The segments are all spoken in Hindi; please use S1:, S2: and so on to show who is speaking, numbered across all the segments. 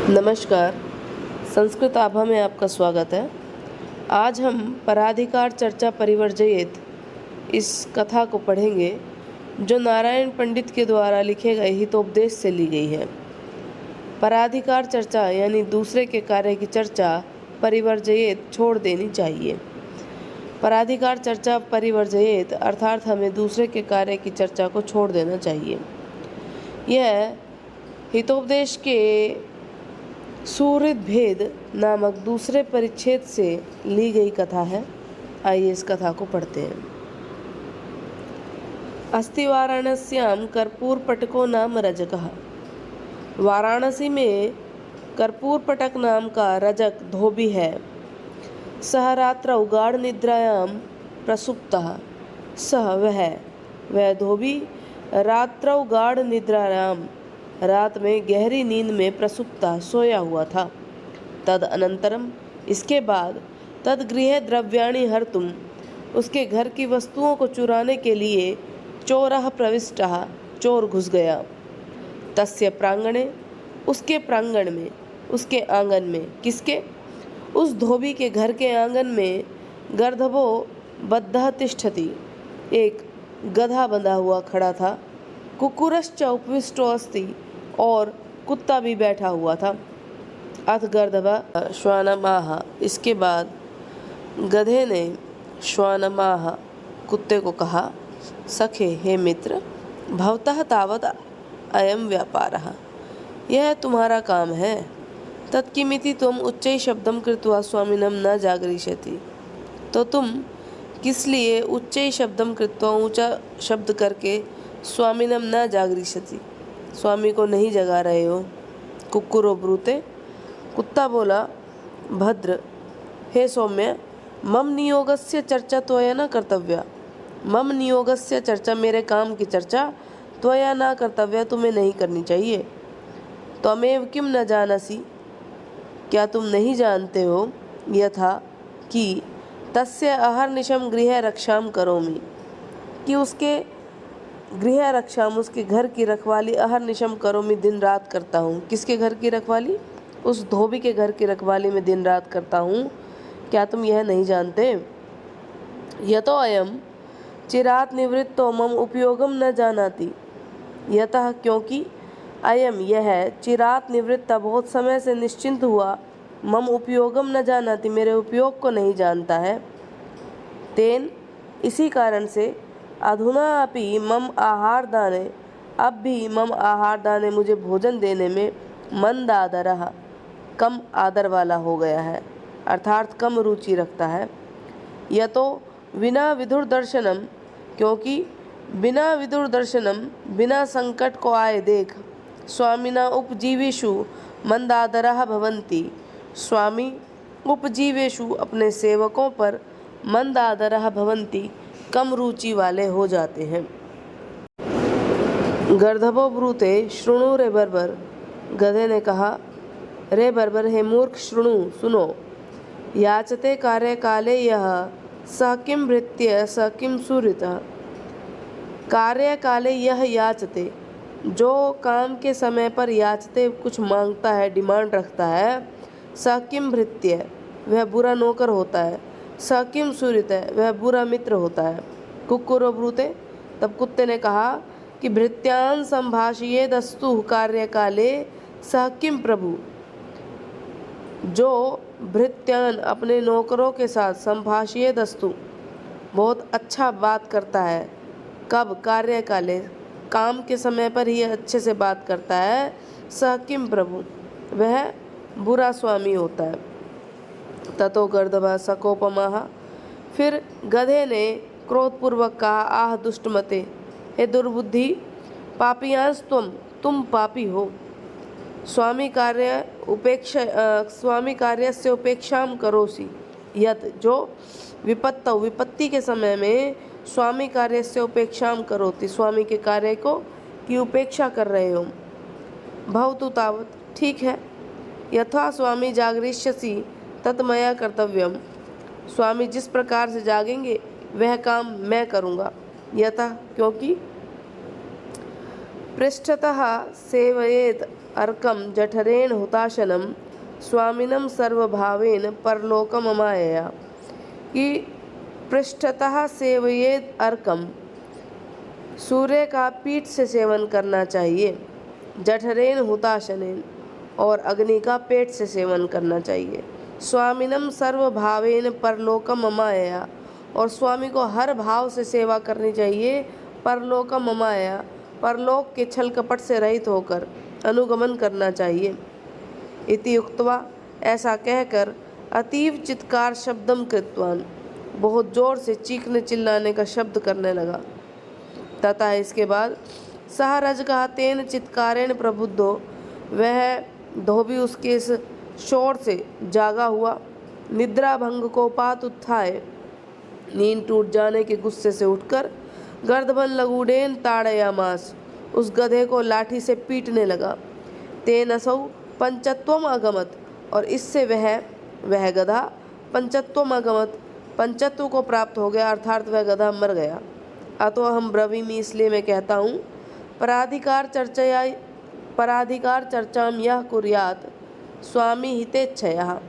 S1: नमस्कार। संस्कृत आभा में आपका स्वागत है। आज हम पराधिकार चर्चा परिवर्जयेत इस कथा को पढ़ेंगे जो नारायण पंडित के द्वारा लिखे गए हितोपदेश से ली गई है। पराधिकार चर्चा यानी दूसरे के कार्य की चर्चा परिवर्जयेत छोड़ देनी चाहिए। पराधिकार चर्चा परिवर्जयेत अर्थात हमें दूसरे के कार्य की चर्चा को छोड़ देना चाहिए। यह हितोपदेश के सुहृद भेद नामक दूसरे परिच्छेद से ली गई कथा है। आइए इस कथा को पढ़ते हैं। अस्ति वाराणस्याम कर्पूर पटको नाम रजकः। वाराणसी में कर्पूर पटक नाम का रजक धोबी है। सह रात्रौ गाढ़ निद्रायां प्रसुप्तः। सह वह धोबी रात्रौ गाढ़ निद्रायां रात में गहरी नींद में प्रसुप्ता सोया हुआ था। तद अनंतरम इसके बाद तद गृह द्रव्याणि हर्तुम उसके घर की वस्तुओं को चुराने के लिए चोरः प्रविष्टः चोर घुस गया। तस्य प्रांगणे उसके प्रांगण में उसके आंगन में किसके उस धोबी के घर के आंगन में गर्दभो बद्धः तिष्ठति एक गधा बंधा हुआ खड़ा था। कुक्कुरश्च उपविष्टो अस्ति और कुत्ता भी बैठा हुआ था। अथ गर्दभः श्वानमाह इसके बाद गधे ने श्वानमाह कुत्ते को कहा, सखे हे मित्र, भवतः तावत् अयं व्यापारः यह तुम्हारा काम है। तत्किमिति त्वम् उच्चैः शब्दं कृत्वा स्वामिनं न जागरिष्यति। तो तुम किस लिए उच्चैः शब्दं कृत्वा ऊंचा शब्द करके स्वामिनं न जागरिष्यति स्वामी को नहीं जगा रहे हो। कुक्कुरो ब्रूते कुत्ता बोला, भद्र हे सौम्य, मम नियोगस्य चर्चा त्वया न कर्तव्या। मम नियोगस्य चर्चा मेरे काम की चर्चा त्वया न कर्तव्या तुम्हें नहीं करनी चाहिए। त्वमेव किम न जानसि क्या तुम नहीं जानते हो यथा कि तस्य अहर्निशम गृह रक्षाम करोमि कि उसके गृह रक्षा उसके घर की रखवाली अहर्निशम करोमि दिन रात करता हूँ। किसके घर की रखवाली? उस धोबी के घर की रखवाली में दिन रात करता हूँ। क्या तुम यह नहीं जानते? यतो अयम चिरात निवृत्तो मम उपयोगम न जानाति। यतः क्योंकि अयम यह चिरात निवृत्ता बहुत समय से निश्चिंत हुआ, मम उपयोगम न जानाति मेरे उपयोग को नहीं जानता है। तेन इसी कारण से अधुना अपि मम आहार दाने अब भी मम आहार दाने मुझे भोजन देने में मंदादरः कम आदर वाला हो गया है, अर्थात कम रुचि रखता है। यतो बिना विदुर दर्शनम क्योंकि बिना विदुर दर्शनम बिना संकट को आए देख स्वामिना उपजीवेषु मंदादरः भवन्ति। स्वामी उपजीवेषु अपने सेवकों पर मंदादरः भवन्ति कम रुचि वाले हो जाते हैं। गर्दभो ब्रूते शृणु रे बर्बर गधे ने कहा, रे बर्बर हे मूर्ख शृणु सुनो। याचते कार्यकाले यह स किं भृत्य स किं सुहृतः। कार्यकाले यह याचते जो काम के समय पर याचते कुछ मांगता है, डिमांड रखता है। स किं भृत्य वह बुरा नौकर होता है। स किं सुहृतः वह बुरा मित्र होता है। कुक्कुरो ब्रूते तब कुत्ते ने कहा कि भृत्यान संभाषयेदस्तु कार्यकाले सह किं प्रभु। जो भृत्यान अपने नौकरों के साथ संभाषयेदस्तु बहुत अच्छा बात करता है। कब? कार्यकाले काम के समय पर ही अच्छे से बात करता है। सह किं प्रभु वह बुरा स्वामी होता है। ततो गर्दभः सकोपमाः फिर गधे ने क्रोधपूर्वक कहा, आह दुष्टमते हे दुर्बुद्धि, पापियांश तुम पापी हो। स्वामी कार्यस्य उपेक्षाम करोसि यत जो विपत्तौ विपत्ति के समय में स्वामी कार्यस्य उपेक्षाम करोति स्वामी के कार्य को की उपेक्षा कर रहे हो। भवतु तावत् ठीक है। यथा स्वामी जागरिष्यसि तत् मया कर्तव्यम स्वामी जिस प्रकार से जागेंगे वह काम मैं करूँगा। यथा क्योंकि पृष्ठतः सेवयेत अर्कं जठरेण हुताशनं स्वामिनं सर्वभावेन परलोकममायया, कि पृष्ठतः सेवयेद अर्कम, सूर्य का पीठ से सेवन करना चाहिए, जठरेन हुताशनेन, और अग्नि का पेट से सेवन करना चाहिए, स्वामिनम सर्वभावेन परलोकम ममाया, और स्वामी को हर भाव से सेवा करनी चाहिए, परलोकम ममाया, परलोक के छल कपट से रहित होकर अनुगमन करना चाहिए। इति उक्त्वा, ऐसा कहकर अतीव चित्कार शब्दम कृतवान, बहुत जोर से चीखने चिल्लाने का शब्द करने लगा। तथा इसके बाद सह रजकः तेन चित्कारेण प्रबुद्धो, वह धोबी उसके इस शोर से जागा हुआ, निद्रा भंग को पात उत्थाय, नींद टूट जाने के गुस्से से उठकर गर्दभन लगूडेन ताड़यामास, उस गधे को लाठी से पीटने लगा। तेन असौ पंचत्वम अगमत, और इससे वह गधा पंचत्वम अगमत, पंचत्व को प्राप्त हो गया, अर्थात वह गधा मर गया। अतो हम ब्रवीमि, इसलिए मैं कहता हूँ, पराधिकार चर्चाम यह कुर्यात स्वामी हितेच्छया,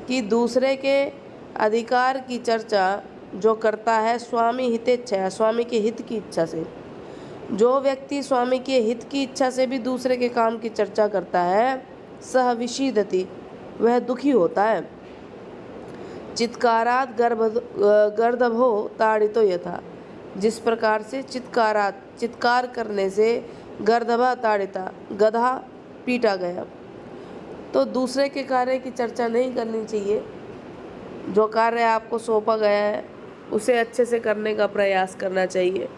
S1: कि दूसरे के अधिकार की चर्चा जो करता है स्वामी हितेच्छया, स्वामी के हित की इच्छा से। जो व्यक्ति स्वामी के हित की इच्छा से भी दूसरे के काम की चर्चा करता है, सह विषीदति, वह दुखी होता है। चित्कारात गर्दभो ताड़ितो यथा, जिस प्रकार से चित्कार करने से गर्दभा ताड़िता, गधा पीटा गया। तो दूसरे के कार्य की चर्चा नहीं करनी चाहिए। जो कार्य आपको सौंपा गया है उसे अच्छे से करने का प्रयास करना चाहिए।